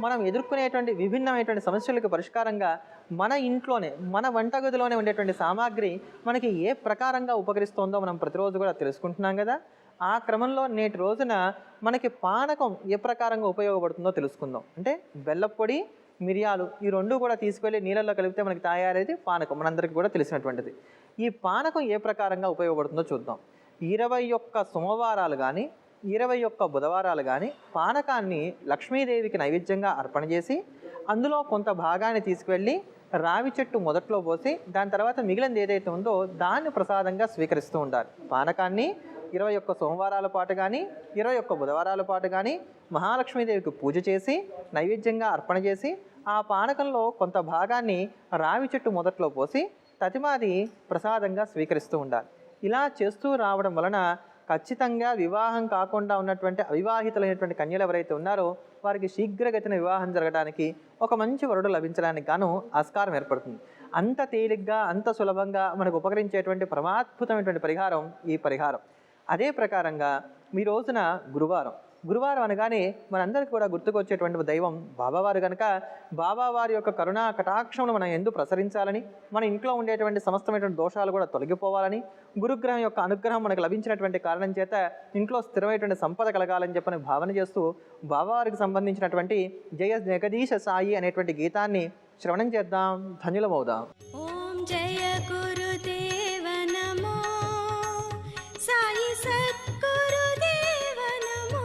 మనం ఎదుర్కొనేటువంటి విభిన్నమైనటువంటి సమస్యలకు పరిష్కారంగా మన ఇంట్లోనే, మన వంటగదిలోనే ఉండేటువంటి సామాగ్రి మనకి ఏ ప్రకారంగా ఉపకరిస్తుందో మనం ప్రతిరోజు కూడా తెలుసుకుంటున్నాం కదా. ఆ క్రమంలో నేటి రోజున మనకి పానకం ఏ ప్రకారంగా ఉపయోగపడుతుందో తెలుసుకుందాం. అంటే బెల్లపు పొడి, మిరియాలు ఈ రెండు కూడా తీసుకెళ్ళి నీళ్ళల్లో కలిపితే మనకి తయారైతే పానకం, మనందరికీ కూడా తెలిసినటువంటిది. ఈ పానకం ఏ ప్రకారంగా ఉపయోగపడుతుందో చూద్దాం. 21 సోమవారాలు కానీ 21 బుధవారాలు కానీ పానకాన్ని లక్ష్మీదేవికి నైవేద్యంగా అర్పణ చేసి అందులో కొంత భాగాన్ని తీసుకువెళ్ళి రావి చెట్టు మొదట్లో పోసి దాని తర్వాత మిగిలినది ఏదైతే ఉందో దాన్ని ప్రసాదంగా స్వీకరిస్తూ ఉండాలి. పానకాన్ని 21 సోమవారాల పాటు కానీ 21 బుధవారాల పాటు కానీ మహాలక్ష్మీదేవికి పూజ చేసి నైవేద్యంగా అర్పణ చేసి ఆ పానకంలో కొంత భాగాన్ని రావి చెట్టు మొదట్లో పోసి తతిమాది ప్రసాదంగా స్వీకరిస్తూ ఉండాలి. ఇలా చేస్తూ రావడం వలన ఖచ్చితంగా వివాహం కాకుండా ఉన్నటువంటి అవివాహితులైనటువంటి కన్యలు ఎవరైతే ఉన్నారో వారికి శీఘ్రగతిన వివాహం జరగడానికి, ఒక మంచి వరుడు లభించడానికి గాను ఆస్కారం ఏర్పడుతుంది. అంత తేలిగ్గా, అంత సులభంగా మనకు ఉపకరించేటువంటి పరమాద్భుతమైనటువంటి పరిహారం ఈ పరిహారం. అదే ప్రకారంగా మీ రోజున గురువారం అనగానే మనందరికీ కూడా గుర్తుకొచ్చేటువంటి దైవం బాబావారు కనుక బాబావారి యొక్క కరుణా కటాక్షమును మనం ఎందుకు ప్రసరించాలని, మన ఇంట్లో ఉండేటువంటి సమస్తమైనటువంటి దోషాలు కూడా తొలగిపోవాలని, గురుగ్రహం యొక్క అనుగ్రహం మనకు లభించినటువంటి కారణం చేత ఇంట్లో స్థిరమైనటువంటి సంపద కలగాలని చెప్పని భావన చేస్తూ బాబావారికి సంబంధించినటువంటి జయ జగదీశ సాయి అనేటువంటి గీతాన్ని శ్రవణం చేద్దాం, ధన్యులమవుదాం. ఓం జయ గురుదేవ నమో, సాయి సద్గురుదేవ నమో,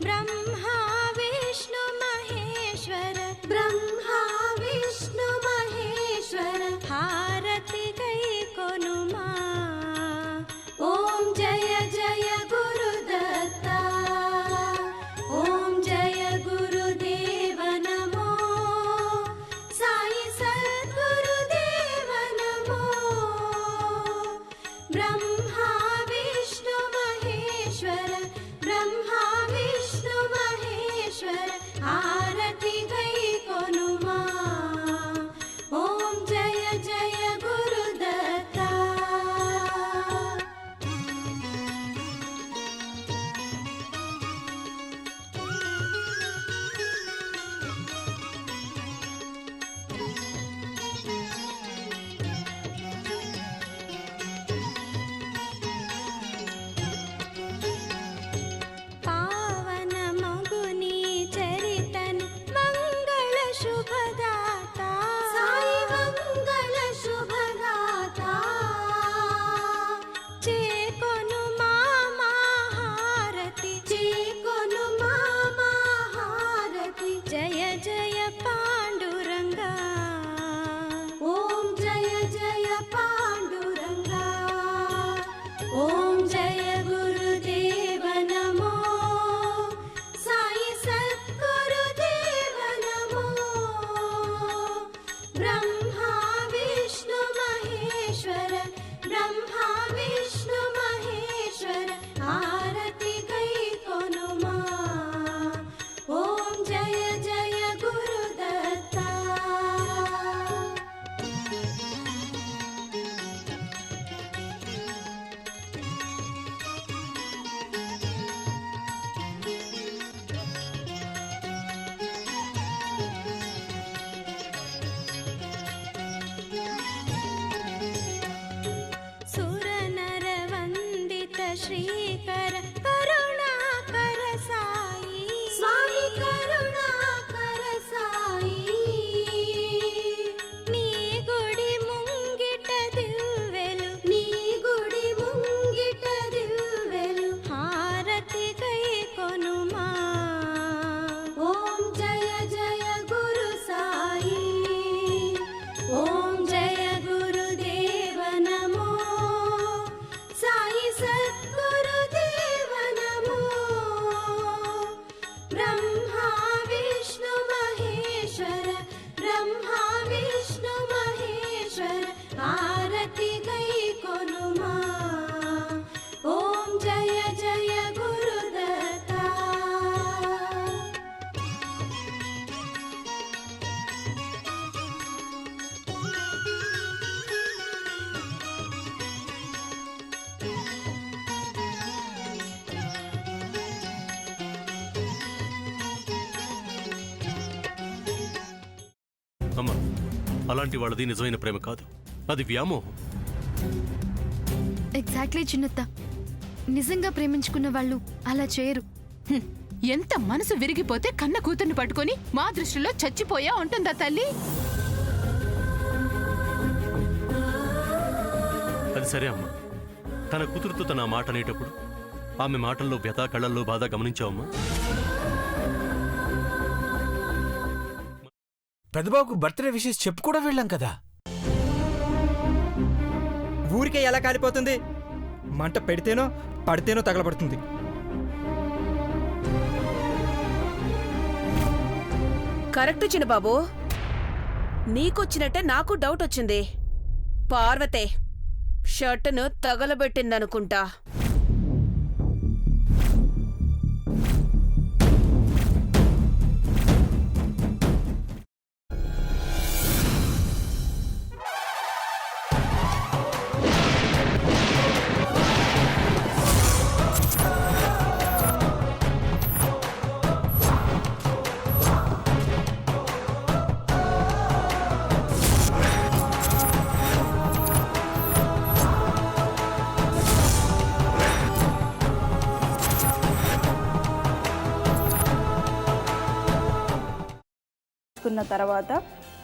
బ్రహ్మా విష్ణు మహేశ్వర, బ్రహ్మా విష్ణు మహేశ్వర, హారతి గై కొనుమా. ఓం జయ జయ గురుదత్త, ఓం జయ గురుదేవ నమో, సాయి సద్గురుదేవ నమో, బ్రహ్మా విష్ణు మహేశ్వర, బ్రహ్మా విష్ణు మహేశ్వర, హారతి గై కొనుమా. ఓం జయ జయ గురుదత్త. పావన మగుని చరితను మంగళ శుభదాత, సాయి మంగళ శుభదాత, చేకొను మాహారతి, చేకొను మాహారతి, జయ జయ పాండురంగా. ఓం జయ జయ పాండురంగా. ఓం జయ గురుదేవ నమో, సాయి సద్గురుదేవ నమో, బ్రహ్మా విష్ణు మహేశ్వర, బ్రహ్మా విష్ణు మహేశ్వర, హారతి గై కొనుమా. ఓం జయ జయ గురుదత్త. సురనర వందిత శ్రీకర కరుణాకర సాయి, స్వామి కరుణాకర సాయి, నీ గుడి ముంగిట దివ్వెలు, నీ గుడి ముంగిట దివ్వెలు, హారతి గై కొనుమా. ఓం జయ జయ గురు సాయి. ఓం జయ గురుదేవ నమో, సాయి సద్గురుదేవ నమో, బ్రహ్మా అలాంటి వాళ్ళది నిజమైన ప్రేమ కాదు, అది వ్యామోహం. ఎగ్జాక్ట్లీ చిన్నత్త. నిజంగా ప్రేమించుకున్న వాళ్ళు అలా చేయరు. ఎంత మనసు విరిగిపోతే కన్న కూతుర్ని పట్టుకొని మా దృష్టిలో చచ్చిపోయా ఉంటుందా తల్లి? అది సరే అమ్మా, తన కూతురుతో తన మాట అనేటప్పుడు ఆమె మాటల్లో వ్యథ, కళ్ళల్లో బాధ గమనించావమ్మా? పెద్దబాబుకు బర్త్డే విషెస్ చెప్పు కూడా వెళ్ళాం కదా. ఊరికే ఎలా కాలిపోతుంది? మంట పెడితేనో పడితేనో తగలబడుతుంది. కరెక్ట్ చిన్నబాబు, నీకొచ్చినట్టే నాకు డౌట్ వచ్చింది. పార్వతే షర్టును తగలబెట్టిందనుకుంటా. కున్న తర్వాత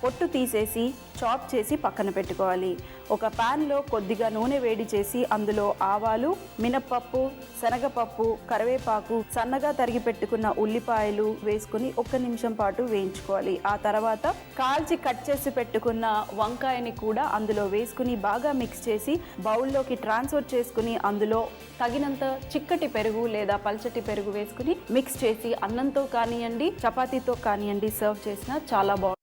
పొట్టు తీసేసి చాప్ చేసి పక్కన పెట్టుకోవాలి. ఒక ప్యాన్లో కొద్దిగా నూనె వేడి చేసి అందులో ఆవాలు, మినప్పప్పు, శనగపప్పు, కరివేపాకు, సన్నగా తరిగి పెట్టుకున్న ఉల్లిపాయలు వేసుకుని 1 నిమిషం పాటు వేయించుకోవాలి. ఆ తర్వాత కాల్చి కట్ చేసి పెట్టుకున్న వంకాయని కూడా అందులో వేసుకుని బాగా మిక్స్ చేసి బౌల్లోకి ట్రాన్స్ఫర్ చేసుకుని అందులో తగినంత చిక్కటి పెరుగు లేదా పల్చటి పెరుగు వేసుకుని మిక్స్ చేసి అన్నంతో కానివ్వండి, చపాతీతో కానివ్వండి సర్వ్ చేసినా చాలా బాగుంటుంది.